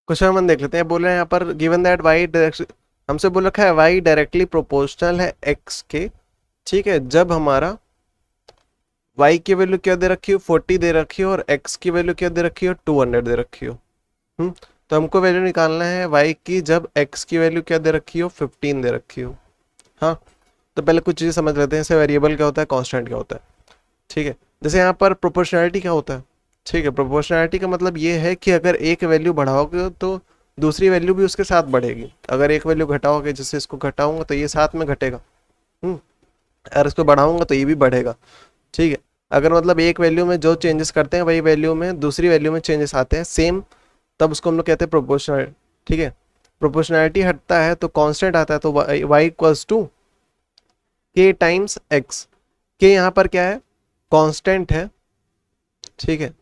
Question number देख लेते हैं। बोल रहे हैं यहाँ पर गिवन दैट वाई डायरेक्ट, हमसे बोल रखा है वाई डायरेक्टली प्रोपोर्शनल है एक्स के, ठीक है, जब हमारा y की वैल्यू क्या दे रखी हो 40 दे रखी हो और x की वैल्यू क्या दे रखी हो 200 दे रखी हो। तो हमको वैल्यू निकालना है y की जब x की वैल्यू क्या दे रखी हो 15 दे रखी हो। हाँ, तो पहले कुछ चीज़ें समझ लेते हैं, जैसे वेरिएबल क्या होता है, कांस्टेंट क्या होता है। ठीक है, जैसे यहाँ पर प्रोपोर्शनैलिटी क्या होता है। ठीक है, प्रोपोर्शनैलिटी का मतलब ये है कि अगर एक वैल्यू बढ़ाओगे तो दूसरी वैल्यू भी उसके साथ बढ़ेगी, अगर एक वैल्यू घटाओगे, जैसे इसको घटाऊंगा तो ये साथ में घटेगा, अगर इसको बढ़ाऊंगा तो ये भी बढ़ेगा। ठीक है, अगर मतलब एक वैल्यू में जो चेंजेस करते हैं वही वैल्यू में दूसरी वैल्यू में चेंजेस आते हैं सेम, तब उसको हम लोग कहते हैं प्रोपोर्शनल। ठीक है, प्रोपोर्शनैलिटी हटता है तो कांस्टेंट आता है, तो y इक्वल्स टू के टाइम्स एक्स। के यहाँ पर क्या है, कांस्टेंट है। ठीक है,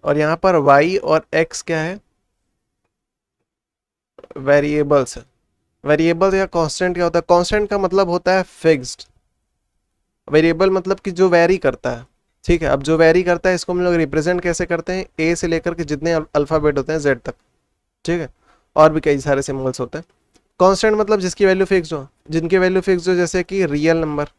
और यहाँ पर y और x क्या है, वेरिएबल्स है। वेरिएबल या कांस्टेंट क्या होता है, कांस्टेंट का मतलब होता है फिक्स्ड, वेरिएबल मतलब कि जो वेरी करता है। ठीक है, अब जो वेरी करता है इसको हम लोग रिप्रेजेंट कैसे करते हैं, ए से लेकर के जितने अल्फ़ाबेट होते हैं जेड तक। ठीक है, और भी कई सारे सिम्बल्स होते हैं। कांस्टेंट मतलब जिसकी वैल्यू फिक्स हो, जिनकी वैल्यू फिक्स हो, जैसे कि रियल नंबर।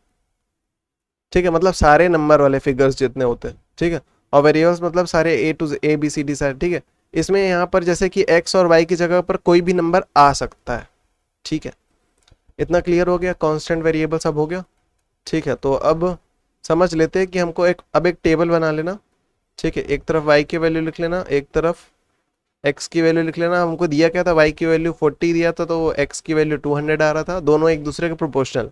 ठीक है, मतलब सारे नंबर वाले फिगर्स जितने होते हैं। ठीक है, और वेरिएबल्स मतलब सारे a to a b c d सारे। ठीक है, इसमें यहाँ पर जैसे कि एक्स और वाई की जगह पर कोई भी नंबर आ सकता है। ठीक है, इतना क्लियर हो गया, कांस्टेंट वेरिएबल सब हो गया। ठीक है, तो अब समझ लेते हैं कि हमको अब एक टेबल बना लेना। ठीक है, एक तरफ y की वैल्यू लिख लेना, एक तरफ x की वैल्यू लिख लेना। हमको दिया क्या था, y की वैल्यू 40 दिया था, तो x की वैल्यू 200 आ रहा था, दोनों एक दूसरे के प्रोपोर्शनल।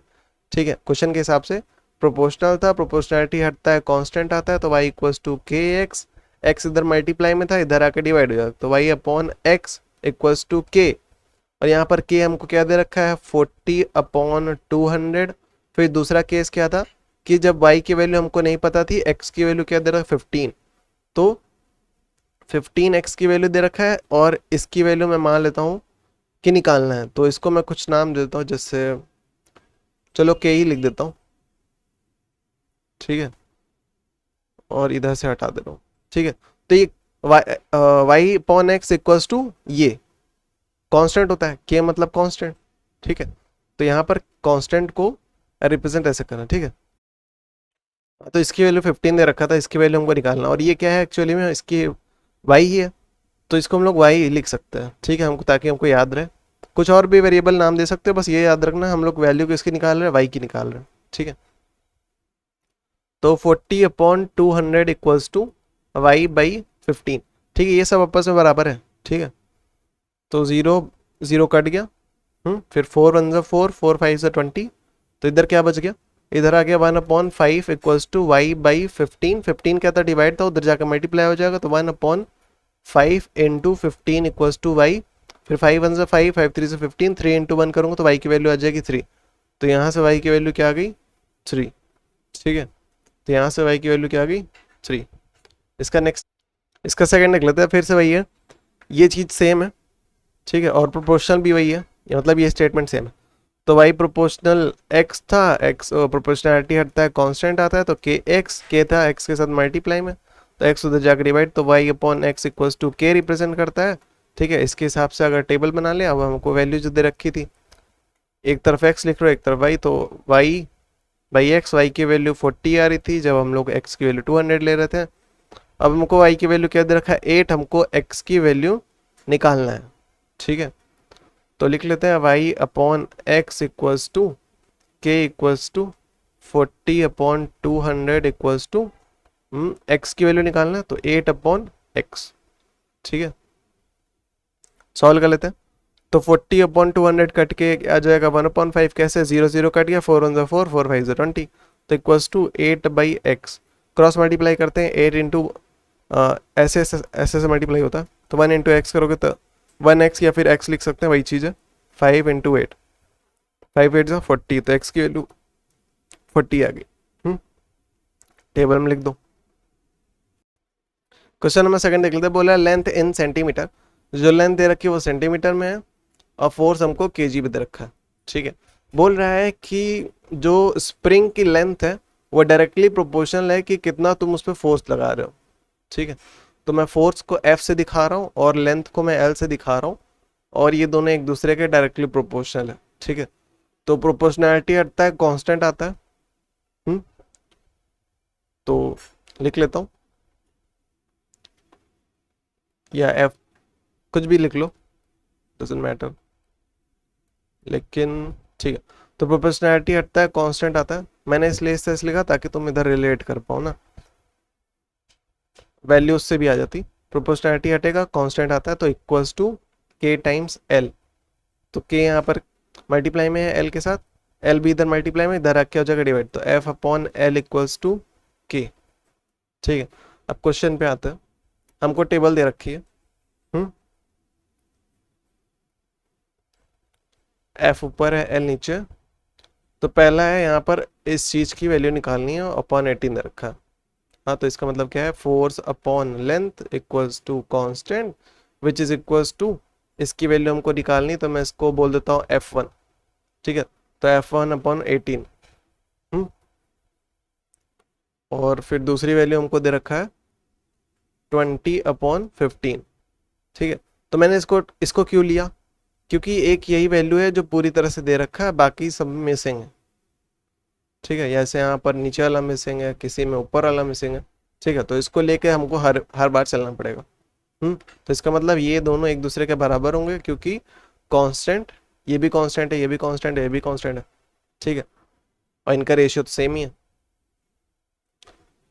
ठीक है, क्वेश्चन के हिसाब से प्रोपोर्शनल था, प्रोपोर्शनैलिटी हटता है, कांस्टेंट आता है, तो y equals to k x. X इधर मल्टीप्लाई में था, इधर आके डिवाइड हो जाएगा, तो y upon x equals to k. और यहाँ पर k हमको क्या दे रखा है 40 अपॉन 200। फिर दूसरा केस क्या था कि जब y की वैल्यू हमको नहीं पता थी, x की वैल्यू क्या दे रखा है 15, तो 15x की वैल्यू दे रखा है और इसकी वैल्यू मैं मान लेता हूँ कि निकालना है, तो इसको मैं कुछ नाम देता हूँ, जैसे चलो के ही लिख देता हूँ। ठीक है, और इधर से हटा दे रहा हूँ। ठीक है, तो ये y upon x equals to ये कांस्टेंट होता है, के मतलब कांस्टेंट। ठीक है, तो यहाँ पर कांस्टेंट को रिप्रेजेंट ऐसे करना। ठीक है, तो इसकी वैल्यू 15 दे रखा था, इसकी वैल्यू हमको निकालना, और ये क्या है एक्चुअली में इसकी वाई ही है, तो इसको हम लोग वाई लिख सकते हैं। ठीक है, हमको ताकि हमको याद रहे, कुछ और भी वेरिएबल नाम दे सकते हो, बस ये याद रखना हम लोग वैल्यू किसकी निकाल रहे हैं, वाई की निकाल रहे हैं। ठीक है, तो 40 upon 200 equals to y by 15। ठीक है, ये सब आपस में बराबर है। ठीक है, तो जीरो जीरो कट गया, फिर 4 1 ज़ा 4, 4 5 ज़ा 20, तो इधर क्या बच गया, इधर आ गया 1/5 इक्वल्स टू वाई बाई 15। 15 क्या था, डिवाइड था, उधर जाकर मल्टीप्लाई हो जाएगा, तो 1/5 इंटू 15 इक्वल्स टू वाई। फिर 5 1 ज़ा 5, 5 3 ज़ा 15, 3 इंटू 1 करूँगा तो वाई की वैल्यू आ जाएगी 3। तो यहाँ से वाई की वैल्यू क्या आ गई 3। ठीक है, तो यहाँ से वाई की वैल्यू क्या आ गई 3। इसका नेक्स्ट, इसका सेकंड देख लेते हैं, फिर से वही है, ये चीज़ सेम है। ठीक है, और प्रोपोर्शनल भी वही है, ये मतलब ये स्टेटमेंट सेम है। तो वाई प्रोपोर्शनल एक्स था, एक्स प्रोपोर्शनैलिटी हटता है, कांस्टेंट आता है, तो के एक्स, के था एक्स के साथ मल्टीप्लाई में, तो एक्स उधर जाकर डिवाइड, तो y upon x equals to k represent करता है। ठीक है, इसके हिसाब से अगर टेबल बना ले, अब हमको वैल्यू जो दे रखी थी, एक तरफ एक्स लिख रहे हो एक तरफ वाई, तो वाई बाई एक्स, वाई की वैल्यू 40 आ रही थी जब हम लोग एक्स की वैल्यू 200 ले रहे थे। अब हमको वाई की वैल्यू क्या दे रखा है 8, हमको एक्स की वैल्यू निकालना है। ठीक है, तो लिख लेते हैं y upon x equals to के equals to 40 upon 200 equals to x की वैल्यू निकालना है, तो 8 अपॉन एक्स। ठीक है, सॉल्व कर लेते हैं, तो 40 अपॉन 200 कट के आ जाएगा 1/5, कैसे 0 0 कट गया, 4 1 ज़ा 4, 4 5 ज़ा 20, तो equals to 8 by x. Cross multiply करते हैं, 8 इंटू ऐसे ऐसे मल्टीप्लाई होता है, तो 1 इंटू एक्स करोगे तो 1x, या फिर x लिख सकते हैं, वही चीज़ है, 5 इंटू 8, 5 8 ज़ा 40, तो x की वैल्यू 40 आ गई। टेबल में लिख दो। क्वेश्चन नंबर सेकंड देख लेते हैं, बोला लेंथ इन सेंटीमीटर, जो लेंथ दे रखी है वो सेंटीमीटर में है और फोर्स हमको केजी में दे रखा है। ठीक है, बोल रहा है कि जो स्प्रिंग की लेंथ है वो डायरेक्टली प्रोपोर्शनल है कि कितना तुम उस पर फोर्स लगा रहे हो। ठीक है, तो मैं फोर्स को F से दिखा रहा हूँ और लेंथ को मैं L से दिखा रहा हूँ, और ये दोनों एक दूसरे के डायरेक्टली प्रोपोर्शनल है। ठीक है, तो प्रोपोर्शनैलिटी हटता है, कांस्टेंट आता है। हम्म तो लिख लेता हूँ, या F कुछ भी लिख लो, डजंट मैटर, लेकिन ठीक है। तो प्रोपोर्शनैलिटी हटता है, कांस्टेंट आता है। मैंने इसलिए इस लिखा ताकि तुम इधर रिलेट कर पाओ ना, वैल्यू उससे भी आ जाती। प्रोपोर्शनैलिटी हटेगा, कांस्टेंट आता है, तो इक्वल्स टू के टाइम्स एल। तो के यहाँ पर मल्टीप्लाई में है एल के साथ, एल भी इधर मल्टीप्लाई में, इधर क्या हो जाएगा डिवाइड, तो f upon l equals to के। ठीक है, अब क्वेश्चन पे आते हैं। हमको टेबल दे रखी है, एफ ऊपर है एल नीचे। तो पहला है यहाँ पर इस चीज की वैल्यू निकालनी है, अपॉन 18 दे रखा है। हाँ, तो इसका मतलब क्या है, force upon length equals to constant which is equals to, इसकी वैल्यू हमको निकालनी, तो मैं इसको बोल देता हूँ F1। ठीक है, तो F1 अपॉन 18। और फिर दूसरी वैल्यू हमको दे रखा है 20 अपॉन 15। ठीक है, तो मैंने इसको इसको क्यों लिया, क्योंकि एक यही वैल्यू है जो पूरी तरह से दे रखा है, बाकी सब मिसिंग है। ठीक है, जैसे यहाँ पर नीचे वाला मिसिंग है, किसी में ऊपर वाला मिसिंग है। ठीक है, तो इसको लेके हमको हर हर बार चलना पड़ेगा। तो इसका मतलब ये दोनों एक दूसरे के बराबर होंगे, क्योंकि कांस्टेंट, ये भी कांस्टेंट है, ये भी कांस्टेंट है, ये भी कांस्टेंट है। ठीक है, और इनका रेशियो तो सेम ही है।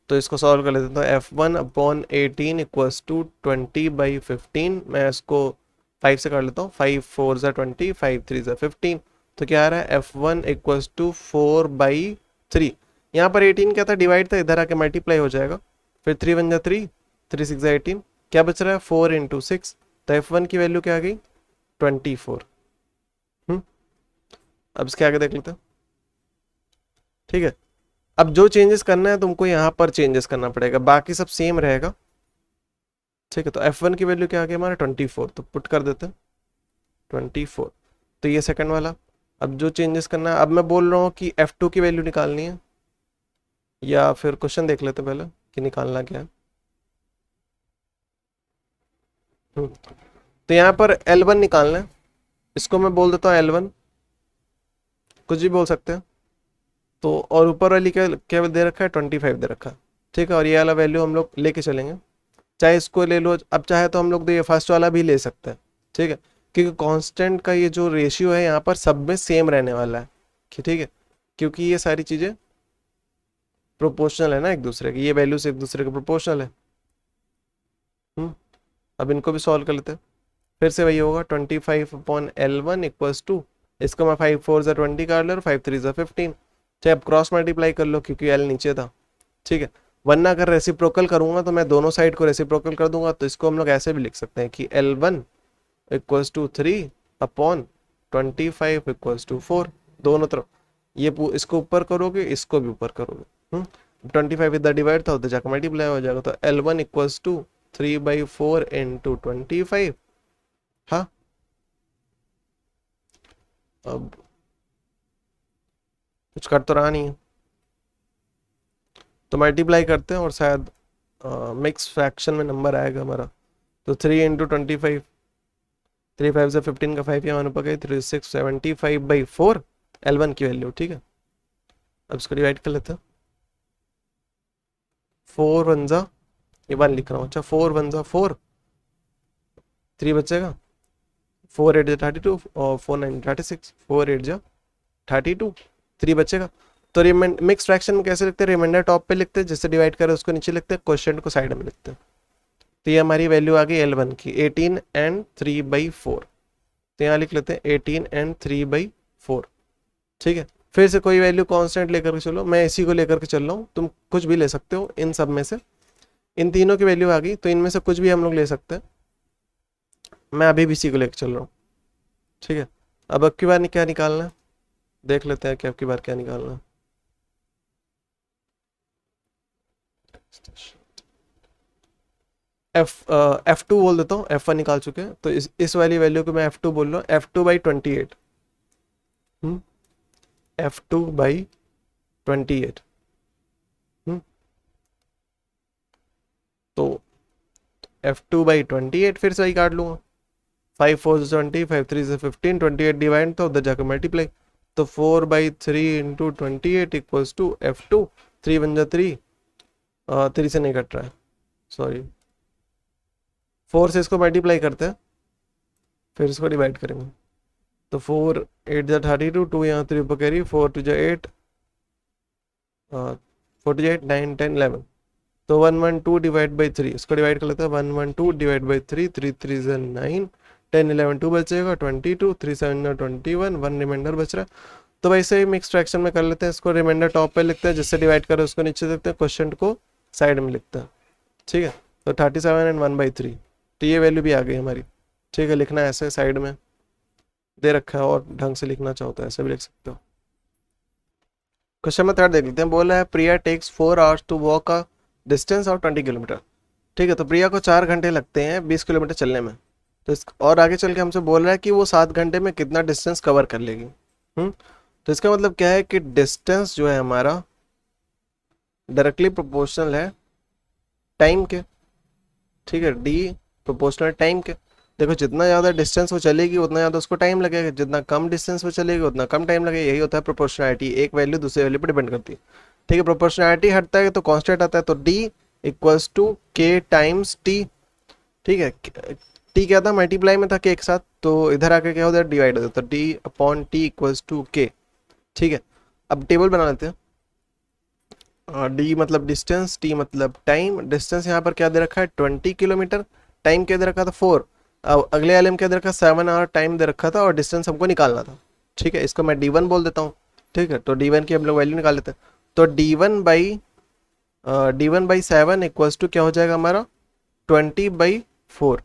तो इसको सॉल्व कर लेते हैं। तो F1 अपॉन 18 इक्वल्स टू 20/15। मैं इसको 5 से कर लेता हूँ, 5 4 ज़ा 20, 5 3 ज़ा 15। तो क्या आ रहा है, F1 इक्वल्स टू 4/3। यहाँ पर 18 क्या था, डिवाइड था, इधर आके मल्टीप्लाई हो जाएगा। फिर 3 1 ज़ा 3, 3 6 ज़ा 18, क्या बच रहा है 4 इंटू 6। तो F1 की वैल्यू क्या आ गई, 24। अब इसके आगे देख लेते हैं। ठीक है, अब जो चेंजेस करना है तुमको यहाँ पर चेंजेस करना पड़ेगा, बाकी सब सेम रहेगा। ठीक है, तो F1 की वैल्यू क्या आ गई हमारा 24, तो पुट कर देते हैं 24। तो ये सेकंड वाला। अब जो चेंजेस करना है, अब मैं बोल रहा हूँ कि F2 की वैल्यू निकालनी है, या फिर क्वेश्चन देख लेते पहले कि निकालना क्या है। तो यहाँ पर L1 निकालना है, इसको मैं बोल देता हूँ L1, कुछ भी बोल सकते हैं। तो और ऊपर वाली क्या क्या दे रखा है, 25 दे रखा है। ठीक है, और ये वाला वैल्यू हम लोग लेके चलेंगे, चाहे इसको ले लो, अब चाहे तो हम लोग तो ये फर्स्ट वाला भी ले सकते हैं। ठीक है, क्योंकि कांस्टेंट का ये जो रेशियो है यहाँ पर सब में सेम रहने वाला है। ठीक है, क्योंकि ये सारी चीज़ें प्रोपोर्शनल है ना एक दूसरे की, ये वैल्यूज एक दूसरे के प्रोपोर्शनल है। अब इनको भी सॉल्व कर लेते हैं। फिर से वही होगा 25/L1 इक्वल्स टू, इसको मैं 5 4 ज़ा 20 कर लो, 5 3 ज़ा 15। चाहे अब क्रॉस मल्टीप्लाई कर लो, क्योंकि L नीचे था। ठीक है, वरना अगर रेसिप्रोकल करूंगा तो मैं दोनों साइड को रेसिप्रोकल कर दूंगा, तो इसको हम लोग ऐसे भी लिख सकते हैं कि L1 equals to 3 upon 25 equals to 4। दोनों तरफ ये इसको ऊपर करोगे, इसको भी ऊपर करोगे। 25 इधर डिवाइड था, उधर जाकर मल्टीप्लाई हो जाएगा। तो L1 इक्वल्स टू 3/4 इंटू 25। हाँ, अब कुछ कर तो रहा नहीं है, तो मल्टीप्लाई करते हैं और शायद मिक्स फ्रैक्शन में नंबर आएगा हमारा। तो 3 इंटू 25, 3 5 से 15 का 5 यहाँ ऊपर गई, 3 6 75/4 L1 की वैल्यू। ठीक है, अब इसको डिवाइड कर लेते हैं। 4 1 जा, ये 1 लिख रहा हूँ, अच्छा 4 1 जा 4, 3 बचेगा, 4 8 जा 32 और 4 9 36, 4 8 जा 32, 3 बचेगा। तो मिक्स फ्रैक्शन में कैसे लिखते हैं, रिमाइंडर टॉप पे लिखते हैं, जिससे डिवाइड करें उसको नीचे लिखते हैं, क्वेश्चन को साइड में लिखते हैं। तो ये हमारी वैल्यू आ गई L1 की 18 एंड 3/4। तो यहाँ लिख लेते हैं 18 एंड 3/4। ठीक है, फिर से कोई वैल्यू कांस्टेंट लेकर के चलो, मैं इसी को लेकर के चल रहा हूँ, तुम कुछ भी ले सकते हो इन सब में से। इन तीनों की वैल्यू आ गई, तो इनमें से कुछ भी हम लोग ले सकते हैं। मैं अभी भी इसी को लेकर चल रहा हूँ। ठीक है, अब की बार क्या निकालना है, देख लेते हैं कि अब की बार क्या निकालना है। F2 बोल देता हूँ, F1 निकाल चुके हैं, तो इस वाली वैल्यू को मैं F2 बोल रहा हूँ, F2/28। F2/28। तो F2/28, फिर से वही काट लूँगा, 5 4 20, 5 3 15, 28 डिवाइड, तो उधर जाकर मल्टीप्लाई, तो 4/3 × 28 इक्वल्स टू F2, 3 बन जा 3, 3 से नहीं कट रहा है, सॉरी, 4 से इसको मल्टीप्लाई करते हैं, फिर इसको डिवाइड करेंगे, तो 4 8 जा 32, 2 यहाँ 3 ऊपर कैरी, 4 2 जा 8, 4 2 जा 8, 9 10 11, तो 112 डिवाइड बाई 3, इसको डिवाइड कर लेते हैं, 112 डिवाइड बाई 3, 3 3 जा 9, 10 11 2 बचेगा, 22, 3 7 जा 21, 1 रिमाइंडर बच रहा है। तो वैसे ही मिक्स फ्रैक्शन में कर लेते हैं, इसको रिमाइंडर टॉप पे लिखते हैं, जिससे डिवाइड करें उसको नीचे देखते हैं, क्वेश्चन को साइड में लिखते हैं, ठीक है। तो 37 एंड 1/3, तो ये वैल्यू भी आ गई हमारी, ठीक है। लिखना है ऐसे साइड में दे रखा है, और ढंग से लिखना चाहो तो ऐसे भी लिख सकते हो। क्वेश्चन में थर्ड देख लेते हैं, बोला है Priya takes 4 hours to walk a distance of 20 kilometre, ठीक है। तो प्रिया को 4 घंटे लगते हैं 20 किलोमीटर चलने में, तो और आगे चल के हमसे बोल रहा है कि वो 7 घंटे में कितना डिस्टेंस कवर कर लेगी। तो इसका मतलब क्या है कि डिस्टेंस जो है हमारा डायरेक्टली प्रोपोर्शनल है टाइम के, ठीक है, डी प्रोपोर्शनल टाइम के। देखो जितना ज़्यादा डिस्टेंस वो चलेगी उतना ज़्यादा उसको टाइम लगेगा, जितना कम डिस्टेंस वो चलेगी उतना कम टाइम लगेगा, यही होता है प्रोपोर्शनैलिटी, एक वैल्यू दूसरे वैल्यू पर डिपेंड करती है, ठीक है। प्रोपोर्शनैलिटी हटता है तो कांस्टेंट आता है, तो डी इक्वल्स टू के टाइम्स टी, ठीक है। टी क्या था, मल्टीप्लाई में था के एक साथ, तो इधर आकर क्या होता है, डिवाइड हो जाता है, तो D upon t equals to के, ठीक है। अब टेबल बना लेते हैं, डी मतलब डिस्टेंस, टी मतलब टाइम। डिस्टेंस यहाँ पर क्या दे रखा है 20 किलोमीटर, टाइम क्या दे रखा था 4, अब अगले वाले में क्या दे रखा 7 आवर टाइम दे रखा था, और डिस्टेंस हमको निकालना था, ठीक है। इसको मैं D1 बोल देता हूँ, ठीक है। तो D1 की हम लोग वैल्यू निकाल लेते हैं, तो D1/7 इक्वल्स टू क्या हो जाएगा हमारा 20/4,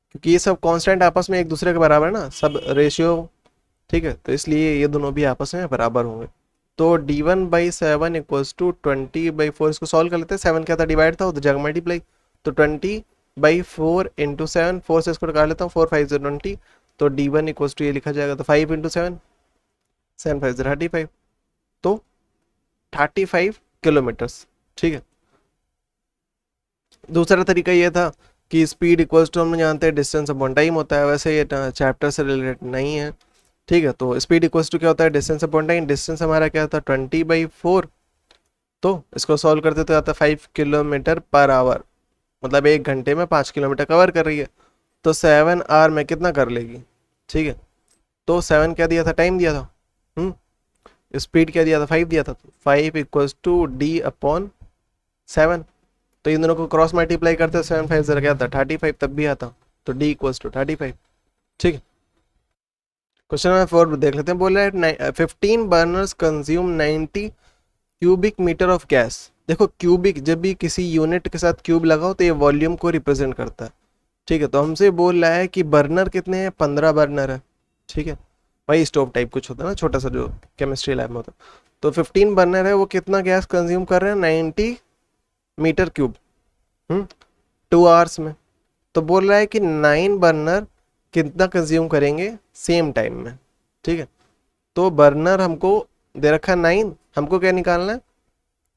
क्योंकि ये सब कांस्टेंट आपस में एक दूसरे के बराबर है ना, सब रेशियो, ठीक है, तो इसलिए ये दोनों भी आपस में बराबर होंगे। तो D1/7 इक्वल्स टू 20/4, इसको सॉल्व कर लेते हैं, 7 क्या था डिवाइड था, तो जगह मल्टीप्लाई, तो 20/4 इंटू 7, 4 से इसको निकाल लेता हूँ, 4 5 20, तो D1 इक्वल्स टू ये लिखा जाएगा, तो 5 इंटू 7, 7 5 35, तो 35 किलोमीटर्स, ठीक है। दूसरा तरीका ये था कि स्पीड इक्वल्स टू हम जानते हैं डिस्टेंस अपॉन टाइम होता है, वैसे ये चैप्टर से रिलेटेड नहीं है, ठीक है। तो स्पीड इक्वल्स टू क्या होता है डिस्टेंस अपॉन टाइम, डिस्टेंस हमारा क्या था 20/4, तो इसको सॉल्व करते तो आता है 5 किलोमीटर पर आवर, मतलब 1 घंटे में 5 किलोमीटर कवर कर रही है, तो 7 आवर में कितना कर लेगी, ठीक है। तो 7 क्या दिया था, टाइम दिया था, स्पीड क्या दिया था 5 दिया था, तो 5 इक्वल्स टू डी अपॉन 7, तो इन दोनों को क्रॉस मल्टीप्लाई करते 7 5 जरा क्या था 35, तब भी आता, तो डी इक्वल्स टू 35, ठीक है। क्वेश्चन नंबर 4 देख लेते हैं, बोल रहा है 15 burners consume 90 cubic metre of gas. देखो क्यूबिक, जब भी किसी यूनिट के साथ क्यूब लगाओ तो ये वॉल्यूम को रिप्रेजेंट करता है, ठीक है। तो हमसे बोल रहा है कि बर्नर कितने हैं, 15 बर्नर है, ठीक है। वही स्टोव टाइप कुछ होता है ना, छोटा सा जो केमिस्ट्री लैब में होता है, तो 15 बर्नर है, वो कितना गैस कंज्यूम कर रहे हैं 90 मीटर क्यूब 2 आवर्स में। तो बोल रहा है कि 9 बर्नर कितना कंज्यूम करेंगे सेम टाइम में, ठीक है। तो बर्नर हमको दे रखा है 9, हमको क्या निकालना है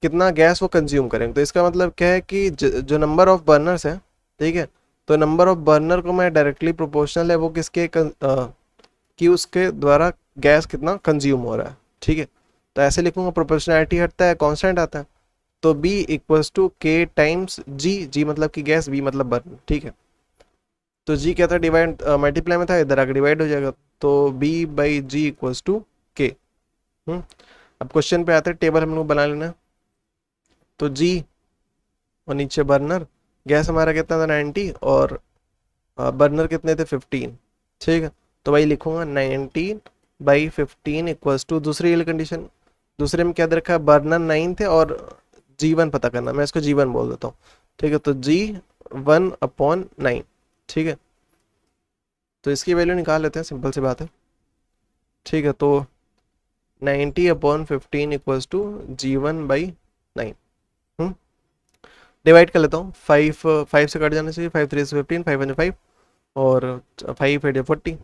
कितना गैस वो कंज्यूम करेंगे। तो इसका मतलब क्या है कि जो नंबर ऑफ बर्नर्स है, ठीक है, तो नंबर ऑफ बर्नर को मैं डायरेक्टली प्रोपोर्शनल है वो किसके कि उसके द्वारा गैस कितना कंज्यूम हो रहा है, ठीक है। तो ऐसे लिखूंगा, प्रोपोर्शनैलिटी हटता है कांस्टेंट आता है, तो B इक्वल्स टू के टाइम्स जी मतलब कि गैस, B मतलब बर्न, ठीक है। तो G क्या था, डिवाइड मल्टीप्लाई में था, इधर आकर डिवाइड हो जाएगा, तो B/G इक्वल्स टू के। अब क्वेश्चन पे आते हैं, टेबल हम लोग बना लेना, तो G और नीचे बर्नर, गैस हमारा कितना था 90 और बर्नर कितने थे 15, ठीक है। तो वही लिखूंगा 19/15 इक्वल्स टू, दूसरी वाली कंडीशन, दूसरे में क्या दे रखा है बर्नर 9 थे और G1 पता करना, मैं इसको G1 बोल देता हूँ, ठीक है। तो G1/9, ठीक है। तो इसकी वैल्यू निकाल लेते हैं, सिंपल सी बात है, ठीक है। तो 90/15 इक्वल्स टू G1/9, डिवाइड कर लेता हूँ, 5 से कट जाने चाहिए, 5 3 से 15, 5 1 5 और 5 8 40,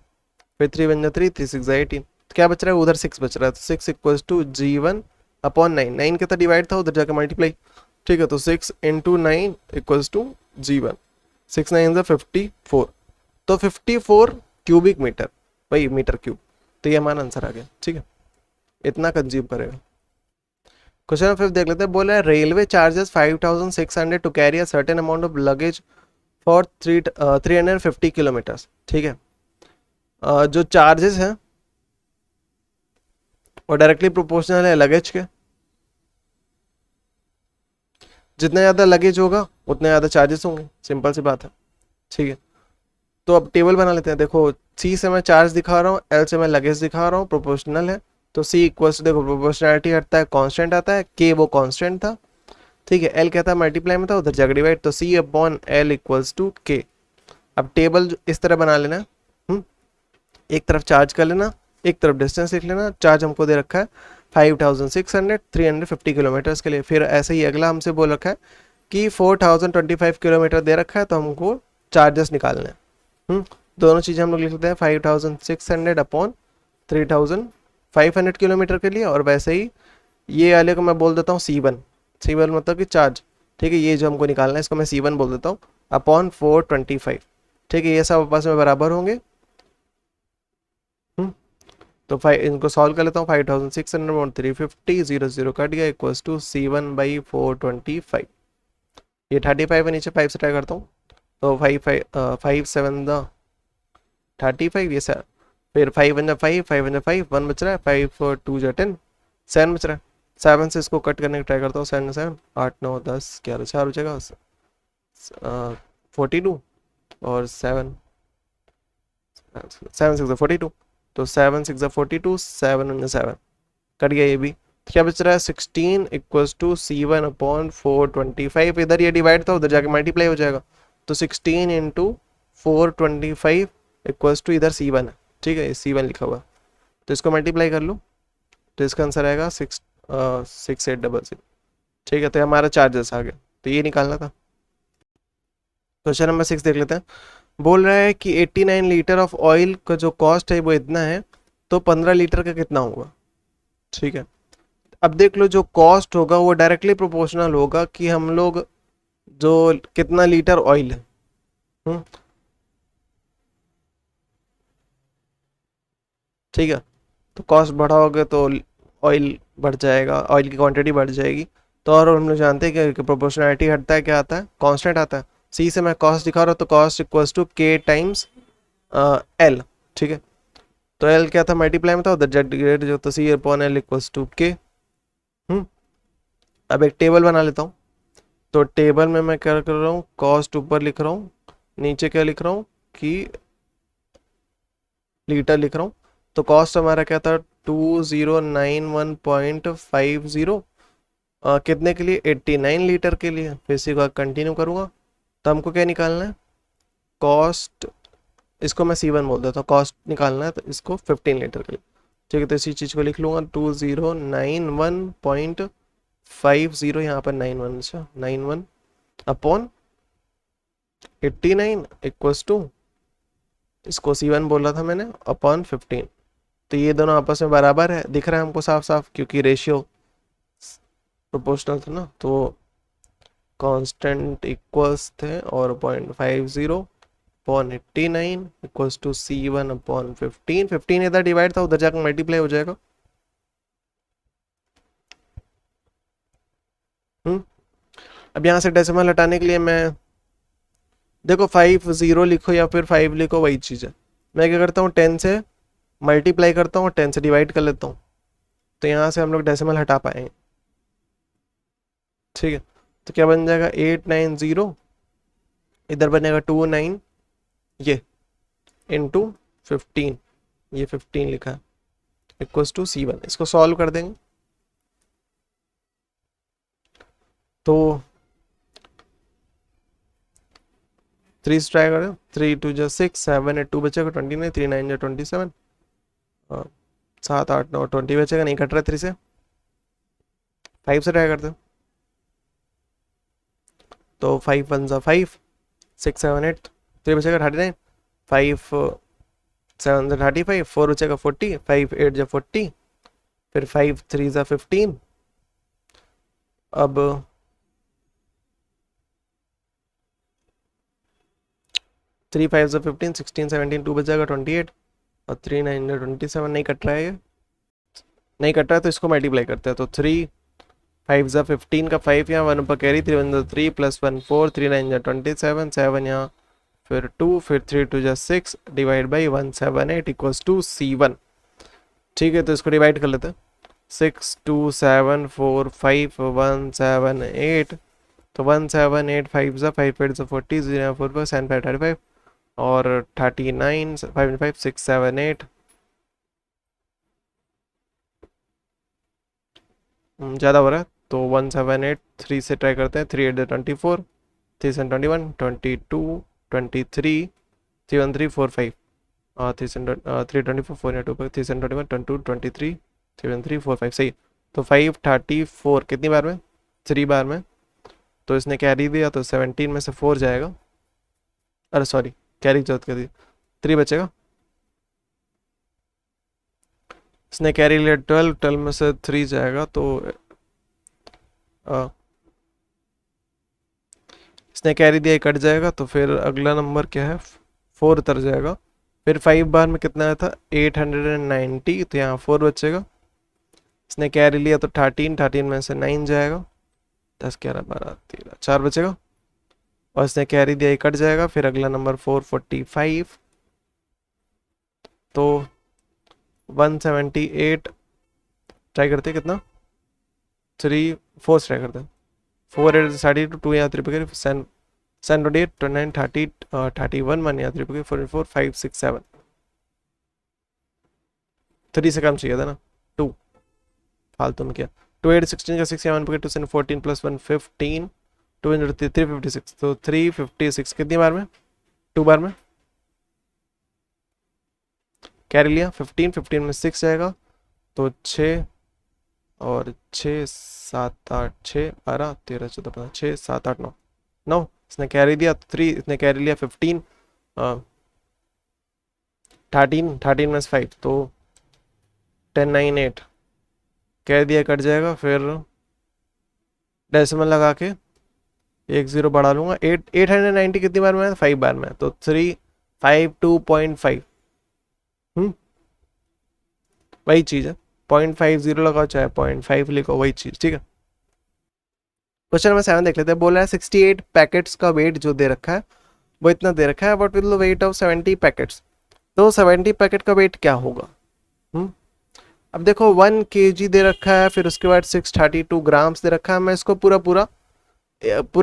फिर 3 1 3, 3 6 18, तो क्या बच रहा है उधर 6 बच रहा है, तो 6 इक्वल्स टू G1/9, 9 के तो डिवाइड था उधर जाकर मल्टीप्लाई, ठीक है, तो 6 × 9 इक्वल्स टू G1, 6 9 54, तो 54 क्यूबिक मीटर, वही मीटर क्यूब, तो ये हमारा आंसर आ गया। ठीक है, इतना कंज्यूम करेगा। क्वेश्चन नंबर 5 देख लेते हैं। बोला है railway charges 5600 to carry a certain amount of luggage for 350 kilometres. ठीक है, जो चार्जेस हैं वो डायरेक्टली प्रोपोर्शनल है लगेज के, जितना ज़्यादा लगेज होगा उतने ज़्यादा चार्जेस होंगे, सिंपल सी बात है। ठीक है, तो अब टेबल बना लेते हैं। देखो सी से मैं चार्ज दिखा रहा हूँ, एल से मैं लगेज दिखा रहा हूँ, प्रोपोर्शनल है, तो सी इक्वल्स, देखो प्रोपोर्शनलिटी हटता है, कांस्टेंट आता है, के वो कांस्टेंट था। ठीक है, एल कहता है मल्टीप्लाई में था, उधर जाकर डिवाइड, तो सी upon l equals to K. अब टेबल इस तरह बना लेना, एक तरफ चार्ज कर लेना, एक तरफ डिस्टेंस लिख लेना। चार्ज हमको दे रखा है 5600 350 किलोमीटर्स के लिए। फिर ऐसे ही अगला हमसे बोल रखा है कि 4025 किलोमीटर दे रखा है, तो हमको चार्जेस निकालने हैं। दोनों चीज़ें हम लोग लिख लेते हैं 5600 अपॉन 3500 किलोमीटर के लिए, और वैसे ही ये वाले को मैं बोल देता हूँ C1, C1 मतलब कि चार्ज। ठीक है, ये जो हमको निकालना है इसको मैं C1 बोल देता हूँ, अपॉन 425। ठीक है, ये सब आपस में बराबर होंगे। तो इनको सॉल्व कर लेता हूँ। 5600 350 0 0 कट गया, इक्वल्स टू C1/425। ये 35 है, नीचे 5 से ट्राई करता हूँ, तो 5 7 35, ये सर, फिर 5 1 5 5 1 5 1 बच रहा है, 5 2 10 7 बच रहा है। 7 से इसको कट करने की ट्राई करता हूँ, 7 7 8 9 10 11 4 बचेगा, 42 और 7 7 6 42, तो 7 6 42, 7 1 7 कट गया, ये भी। क्या बच रहा है 16 इक्वल्स टू C1/425। इधर ये डिवाइड था, उधर जाके मल्टीप्लाई हो जाएगा, तो 16 × 425 इक्वल्स टू, इधर C1 है। ठीक है, C1 लिखा हुआ, तो इसको मल्टीप्लाई कर लो, तो इसका आंसर आएगा 6800। ठीक है, तो हमारा चार्जेस आ गया, तो ये निकालना था। क्वेश्चन नंबर 6 देख लेते हैं। बोल रहा है कि 89 लीटर ऑफ ऑयल का जो कॉस्ट है वो इतना है, तो 15 लीटर का कितना होगा। ठीक है, अब देख लो, जो कॉस्ट होगा वो डायरेक्टली प्रोपोर्शनल होगा कि हम लोग जो कितना लीटर ऑयल है। ठीक है, तो कॉस्ट बढ़ाओगे तो ऑयल बढ़ जाएगा, ऑयल की क्वांटिटी बढ़ जाएगी। तो और हम लोग जानते हैं कि प्रोपोर्शनलिटी हटता है, क्या आता है, कांस्टेंट आता है। सी से मैं कॉस्ट दिखा रहा हूँ, तो कॉस्ट इक्वल्स टू के टाइम्स एल। ठीक है, तो एल क्या था, मल्टीप्लाई में था, उधर जेड जो, तो सी upon l equals to K. अब एक टेबल बना लेता हूँ, तो टेबल में मैं क्या कर रहा हूँ, कॉस्ट ऊपर लिख रहा हूँ, नीचे क्या लिख रहा हूँ कि लीटर लिख रहा हूँ। तो कॉस्ट हमारा क्या था 2091.50, कितने के लिए, 89 लीटर के लिए। फिर इसी को कंटिन्यू करूँगा, तो हमको क्या निकालना है, कॉस्ट, इसको मैं C1 बोल देता हूँ, कॉस्ट निकालना है, तो इसको 15 लीटर के लिए। ठीक है, तो इसी चीज़ को लिख लूँगा 2091.50, यहाँ पर 91, अच्छा 91 अपॉन 89 इक्वल्स टू, इसको C1 बोला था मैंने, अपॉन 15। तो ये दोनों आपस में बराबर है, दिख रहा है हमको साफ साफ, क्योंकि रेशियो प्रोपोर्शनल था ना, तो कांस्टेंट इक्वल्स थे, और 0.50 upon 89 equals to C1 upon 15। 15 इधर डिवाइड था, उधर जाकर मल्टीप्लाई हो जाएगा। अब यहाँ से डेसिमल हटाने के लिए मैं, देखो 50 लिखो या फिर 5 लिखो, वही चीज़ है। मैं क्या करता हूँ, 10 से मल्टीप्लाई करता हूँ, 10 से डिवाइड कर लेता हूँ, तो यहाँ से हम लोग डेसिमल हटा पाएंगे। ठीक है, तो क्या बन जाएगा 890, इधर बनेगा 29, ये इंटू 15, ये 15 लिखा है, इक्वल्स टू C1। इसको सॉल्व कर देंगे, तो 3 से ट्राई करें, 3 2 जा 6 7 8 2 बचेगा 29, 3 9 जा 27, 7 8 9 20 बचेगा, नहीं कट रहा 3 से। 5 से ट्राई करते, तो 5 1 जा 5, 6 7 8 3 बचेगा 39, 5 7 जा 35, 4 बचेगा 40, 5 8 जा 40, फिर 5 3 जा 15। अब 3 5 से 15, 16 17 2 बच जाएगा 28 और 3 9 27 नहीं कट रहा है, ये नहीं कट रहा है तो इसको मल्टीप्लाई करते हैं। तो 3 5 ज़ा 15 का 5 यहाँ 1 ऊपर कैरी 3 1 ज़ा 3 प्लस 1 4 3 9 ज़ा 27 7 यहाँ फिर 2 फिर 3 2 ज़ा 6 divide by 178 equals to C1। ठीक है, तो इसको डिवाइड कर लेते हैं। 6 2 7 4 5 1 7 8 तो 1 7 8 5 ज़ा 5 8 ज़ा 40 0 4 5 7 5 35 और 39 5 5 6 7 8 ज़्यादा हो रहा है तो 178 3 से ट्राई करते हैं। 3 8 24 3 7 21 22 23 3 1 3 4 5 3 24 4 2 3 7 21 22 23 3 1 3 4 5 सही। तो 5 34 कितनी बार में? 3 बार में। तो इसने कैरी दिया तो 17 में से 4 जाएगा, अरे सॉरी कैरी जरूरत कर दी, 3 बचेगा। इसने कैरी लिया 12, 12 में से 3 जाएगा तो इसने कैरी दिया कट जाएगा तो फिर अगला नंबर क्या है 4 उतर जाएगा। फिर 5 बार में कितना आया था 890 तो यहाँ 4 बचेगा। इसने कैरी लिया तो 13, 13 में से 9 जाएगा 10 11 12 13 4 बचेगा और इसने कैरी दिया कट जाएगा। फिर अगला नंबर 445 तो 178 ट्राई करते हैं कितना 3 4 ट्राई करते हैं 4 8 32 2 यहाँ 3 पकड़ 7 28 29 30 31 1 यहाँ 3 पकड़ 4 4 5 6 7 3 से कम चाहिए था ना 2 फालतू में क्या 2 8 16 का 6 यहाँ 1 पकड़ 2 7 14 प्लस 1 15 2 356 तो 356 कितनी बार में 2 बार में कैरी लिया 15 15 में 6 जाएगा तो 6 और 6 7 8 6 12 13 14 15 6 7 8 9 9 इसने कैरी दिया तो 3 इसने कैरी लिया 15 13 13 में 5 तो 10 9 8 कैरी दिया कट जाएगा। फिर डेसिमल लगा के 1 0 बढ़ा लूंगा 890 कितनी बार में है 5 बार में तो 352.5 वही चीज़ है 0.50 लगाओ चाहे 0.5 लिखो वही चीज़। ठीक है, क्वेश्चन नंबर 7 देख लेते हैं। बोल रहा है 68 पैकेट्स का वेट जो दे रखा है वो इतना दे रखा है, what will the weight of 70 packets. तो 70 पैकेट का वेट क्या होगा? अब देखो 1 kg दे रखा है, फिर उसके बाद 632 ग्राम्स दे रखा है। मैं इसको पूरा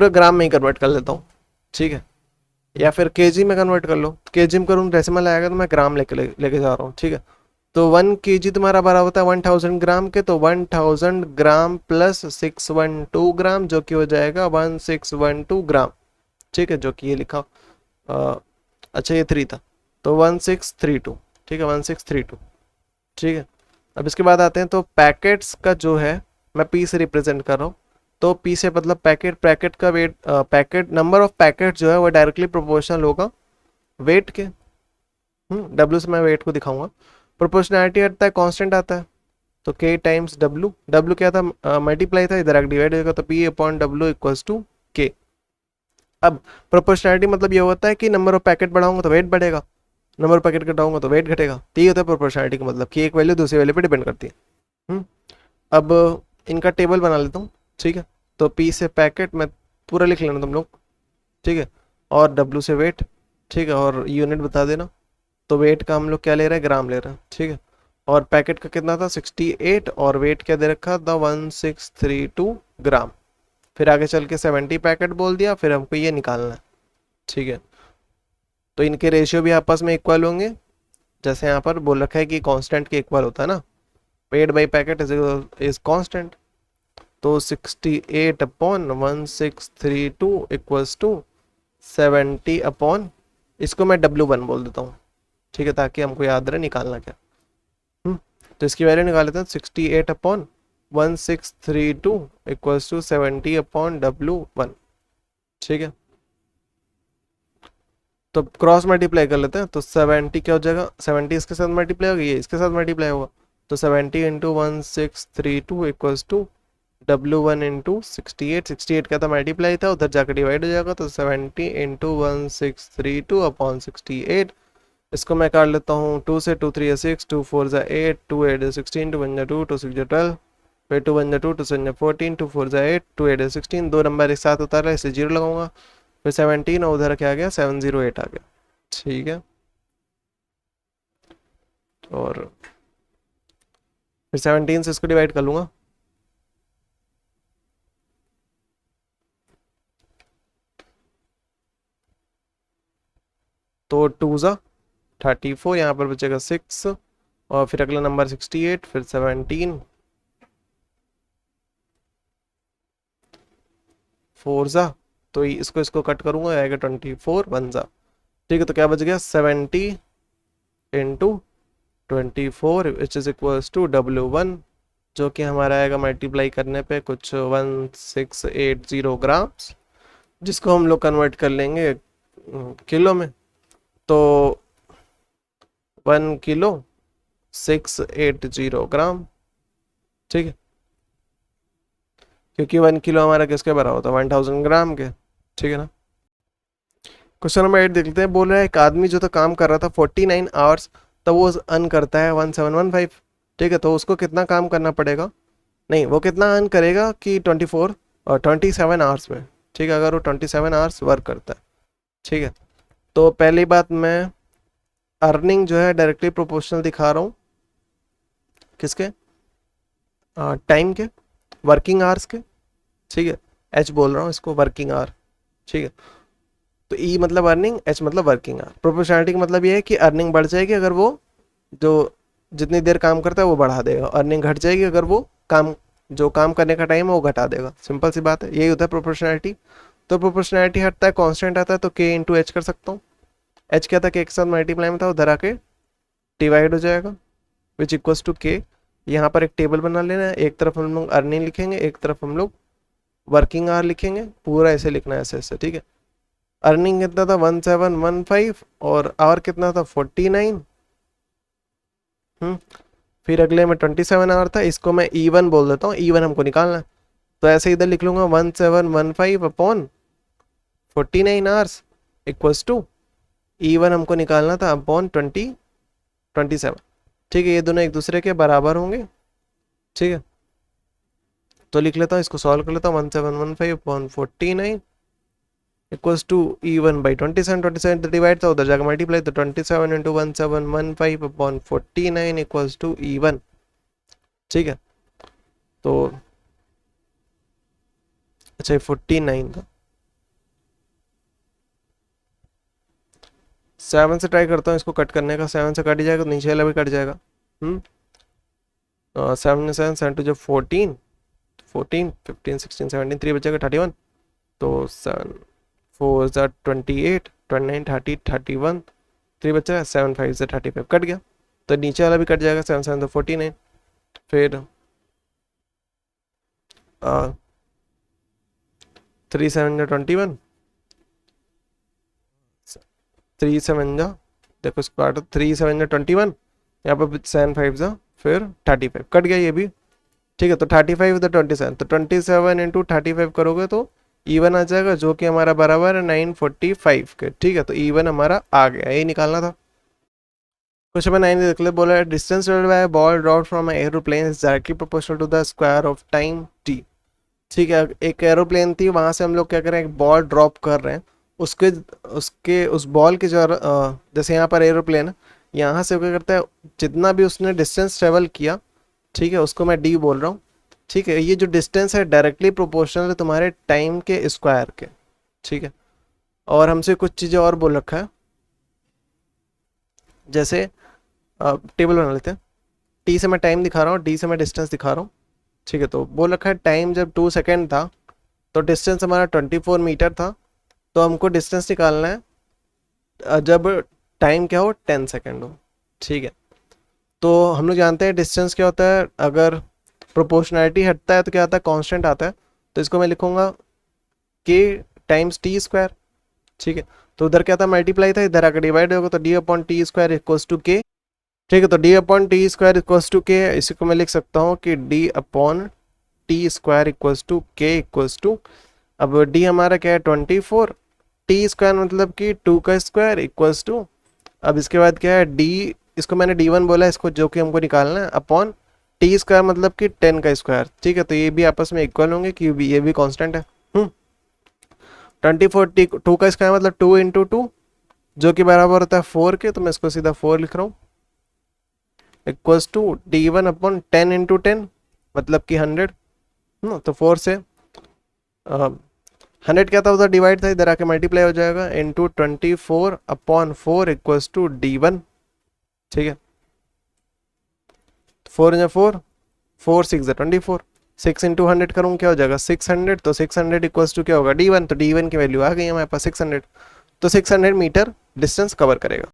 ग्राम में ही कन्वर्ट कर लेता हूँ, ठीक है, या फिर केजी में कन्वर्ट कर लो। केजी में करूँ डेसिमल आएगा तो मैं ग्राम लेके जा रहा हूँ, ठीक है। तो 1 kg तुम्हारा बराबर होता है 1000 ग्राम के, तो 1000 ग्राम प्लस 612 ग्राम जो कि हो जाएगा 1612 ग्राम, ठीक है, जो कि ये लिखा अच्छा ये 3 था तो 1632, ठीक है 1632, ठीक है। अब इसके बाद आते हैं तो पैकेट्स का जो है मैं पी से रिप्रेजेंट कर रहा हूँ, तो पी से मतलब पैकेट का weight, packet number of packet जो है वो डायरेक्टली प्रोपोर्शनल होगा वेट के। डब्ल्यू से मैं वेट को दिखाऊंगा। प्रोपोर्शनैलिटी आता है कांस्टेंट आता है तो के टाइम्स डब्ल्यू, डब्ल्यू क्या था मल्टीप्लाई था, इधर डिवाइड होगा तो P upon W equals to K. अब प्रोपोर्शनैलिटी मतलब ये होता है कि नंबर ऑफ पैकेट बढ़ाऊंगा तो वेट बढ़ेगा, नंबर ऑफ पैकेट घटाऊंगा तो वेट घटेगा। तो ये होता है प्रोपोर्शनैलिटी का मतलब कि एक वैल्यू दूसरी वैल्यू पे डिपेंड करती है। अब इनका टेबल बना लेता हूँ, ठीक है। तो पी से पैकेट मैं पूरा लिख लेना तुम लोग, ठीक है, और डब्ल्यू से वेट, ठीक है, और यूनिट बता देना। तो वेट का हम लोग क्या ले रहे हैं ग्राम ले रहे हैं, ठीक है, और पैकेट का कितना था 68 और वेट क्या दे रखा था 1632 ग्राम। फिर आगे चल के 70 पैकेट बोल दिया, फिर हमको ये निकालना है, ठीक है। तो इनके रेशियो भी आपस में इक्वल होंगे, जैसे यहाँ पर बोल रखा है कि कांस्टेंट के इक्वल होता है ना, weight by packet is constant. तो 68 अपॉन 1632 इक्वल्स टू 70 अपॉन, इसको मैं W1 बोल देता हूँ, ठीक है, ताकि हमको याद रहे निकालना क्या। तो इसकी वैल्यू निकाल लेते हैं 68 upon 1632 equals to 70 upon W1, ठीक है। तो क्रॉस मल्टीप्लाई कर लेते हैं तो 70 क्या हो जाएगा 70 इसके साथ मल्टीप्लाई होगा, ये इसके साथ मल्टीप्लाई होगा तो 70 into 1632 equals to W1 into 68, 68 का था मल्टीप्लाई था, उधर जाकर डिवाइड हो जाएगा, तो 70 इंटू 1632 अपॉन 68। इसको मैं काट लेता हूँ, 2 से 2 3 6, 2 4 जा 8, 2 8 16, 2 1 जा 2, 2 6 जा 12, फिर 2 1 जा 2, 2 7 जा 14, 2 4 जा 8, 2 8 16, दो नंबर एक साथ उतारा इसे जीरो लगाऊंगा, फिर 17 और उधर क्या आ गया 708 आ गया। ठीक है, और फिर 17 से इसको डिवाइड कर लूंगा, तो 2 जा 34, यहाँ पर बचेगा 6, और फिर अगला नंबर 68, फिर 17, 4 जा, तो इसको इसको कट करूंगा, आएगा 24, 1 जा। ठीक है, तो क्या बच गया 70 into 24 which is equals to W1, जो कि हमारा आएगा मल्टीप्लाई करने पे कुछ 1680 ग्राम्स, जिसको हम लोग कन्वर्ट कर लेंगे किलो में। तो 1 किलो 680 ग्राम। ठीक है, क्योंकि 1 किलो हमारा किसके बराबर होता है 1000 ग्राम के। ठीक है ना। क्वेश्चन नंबर 8 देख लेते हैं। बोल रहा है एक आदमी जो तो काम कर रहा था 49 आवर्स, तब वो अर्न करता है 1715। ठीक है, तो उसको कितना काम करना पड़ेगा, नहीं वो कितना अर्न करेगा कि 24 और 27 आवर्स में। ठीक है, अगर वो 27 आवर्स वर्क करता है। ठीक है, तो पहली बात मैं अर्निंग जो है डायरेक्टली प्रोपोर्शनल दिखा रहा हूँ किसके, टाइम के, वर्किंग आवर्स के। ठीक है, एच बोल रहा हूँ इसको वर्किंग आवर। ठीक है, तो ई मतलब अर्निंग, एच मतलब वर्किंग आवर। प्रोपोर्शनलिटी का मतलब ये है कि अर्निंग बढ़ जाएगी अगर वो जो जितनी देर काम करता है वो बढ़ा देगा, अर्निंग घट जाएगी अगर वो काम जो काम करने का टाइम है वो घटा देगा। सिंपल सी बात है, यही होता है प्रोपोर्शनलिटी। तो प्रोपोर्शनलिटी हटता है, कांस्टेंट आता है, तो के इंटू एच कर सकता हूँ। एच क्या था कि एक साथ मल्टीप्लाई में था, उधर आके डिवाइड हो जाएगा विच इक्वल्स टू के। यहाँ पर एक टेबल बना लेना है, एक तरफ हम लोग अर्निंग लिखेंगे, एक तरफ हम लोग वर्किंग आवर लिखेंगे, पूरा ऐसे लिखना है ऐसे ऐसे। ठीक है, अर्निंग कितना था 1715 और आवर कितना था 49। फिर अगले में 27 आवर था, इसको मैं E1 बोल देता हूँ, E1 हमको निकालना है। तो ऐसे इधर लिख लूंगा 1715 upon 49 hours equals to E1 हमको निकालना था अपॉन 27। ठीक है, ये दोनों एक दूसरे के बराबर होंगे। ठीक है, तो लिख लेता हूँ, इसको सॉल्व कर लेता हूँ। 1715 upon 49 equals to E1 by 27, 27 divide था, उधर जाकर मल्टीप्लाई, तो 27 into 1715 upon 49 equals to E1। ठीक है, तो अच्छा 49 था, 7 से ट्राई करता हूँ इसको कट करने का। 7 से कट ही जाएगा तो नीचे वाला भी कट जाएगा। 7 7 7 टू जब 14, 14 15 16 17 3 बचेगा 31, तो 7 4 ज़ा 28 29 30 31 3 बचा, 7 5 से 35 कट गया, तो नीचे वाला भी कट जाएगा। 7 7 तो 49, फिर 3 7 जा 21, 3 7 जा देखो इसको काटो, 3 7 जा 21, यहाँ पर 7 5 जा फिर 35 कट गया ये भी। ठीक है, तो 35 तो 27, तो 27 इंटू 35 करोगे तो E1 आ जाएगा, जो कि हमारा बराबर है 945 के। ठीक है, तो E1 हमारा आ गया, यही निकालना था। क्वेश्चन नंबर 9 देख ले। बोला है distance travelled by ball dropped from an aeroplane is directly proportional to the square of time t। ठीक है, एक एरोप्लेन थी, वहां से हम लोग क्या कर रहे हैं, एक बॉल ड्रॉप कर रहे हैं, उसके उसके उस बॉल के जो जैसे यहाँ पर एरोप्लेन है, यहाँ से क्या करता है, जितना भी उसने डिस्टेंस ट्रेवल किया, ठीक है, उसको मैं d बोल रहा हूँ। ठीक है, ये जो डिस्टेंस है डायरेक्टली प्रोपोर्शनल है तुम्हारे टाइम के स्क्वायर के। ठीक है, और हमसे कुछ चीज़ें और बोल रखा है, जैसे टेबल बना लेते हैं। टी से मैं टाइम दिखा रहा हूँ, डी से मैं डिस्टेंस दिखा रहा हूँ। ठीक है, तो बोल रखा है टाइम जब 2 सेकेंड था तो डिस्टेंस हमारा 24 मीटर था, तो हमको डिस्टेंस निकालना है जब टाइम क्या हो 10 सेकेंड हो। ठीक है, तो हम लोग जानते हैं डिस्टेंस क्या होता है, अगर प्रोपोर्शनैलिटी हटता है तो क्या आता है, कांस्टेंट आता है। तो इसको मैं लिखूंगा के टाइम्स टी स्क्वायर। ठीक है, तो उधर क्या था मल्टीप्लाई था, इधर आकर डिवाइड होगा, तो D upon T square equals to के। ठीक है, तो D upon T square equals to K, इसी को मैं लिख सकता हूँ कि D upon T square equals to के इक्वल्स टू, अब डी हमारा क्या है 24, टी स्क्वायर मतलब कि 2 का स्क्वायर इक्वल्स टू, अब इसके बाद क्या है डी, इसको मैंने D1 बोला इसको, जो कि हमको निकालना है, अपॉन टी स्क्वायर मतलब कि 10 का स्क्वायर। ठीक है, तो ये भी आपस में इक्वल होंगे कि ये भी कांस्टेंट है। 24 टी 2 का स्क्वायर मतलब 2 इंटू 2 जो कि बराबर होता है 4 के, तो मैं इसको सीधा 4 लिख रहा हूँ, equals to D1 upon 10 into 10 मतलब कि 100। तो 4 से 100 क्या था उधर डिवाइड था, इधर आके मल्टीप्लाई हो जाएगा, into 24 upon 4 equals to D1। ठीक है, 4 या 4, 4 6 24, 6 इंटू 100 करूँ क्या हो जाएगा 600, तो 600 इक्वल्स टू क्या होगा D1, तो D1 की वैल्यू आ गई हमारे पास 600, तो 600 मीटर डिस्टेंस कवर करेगा।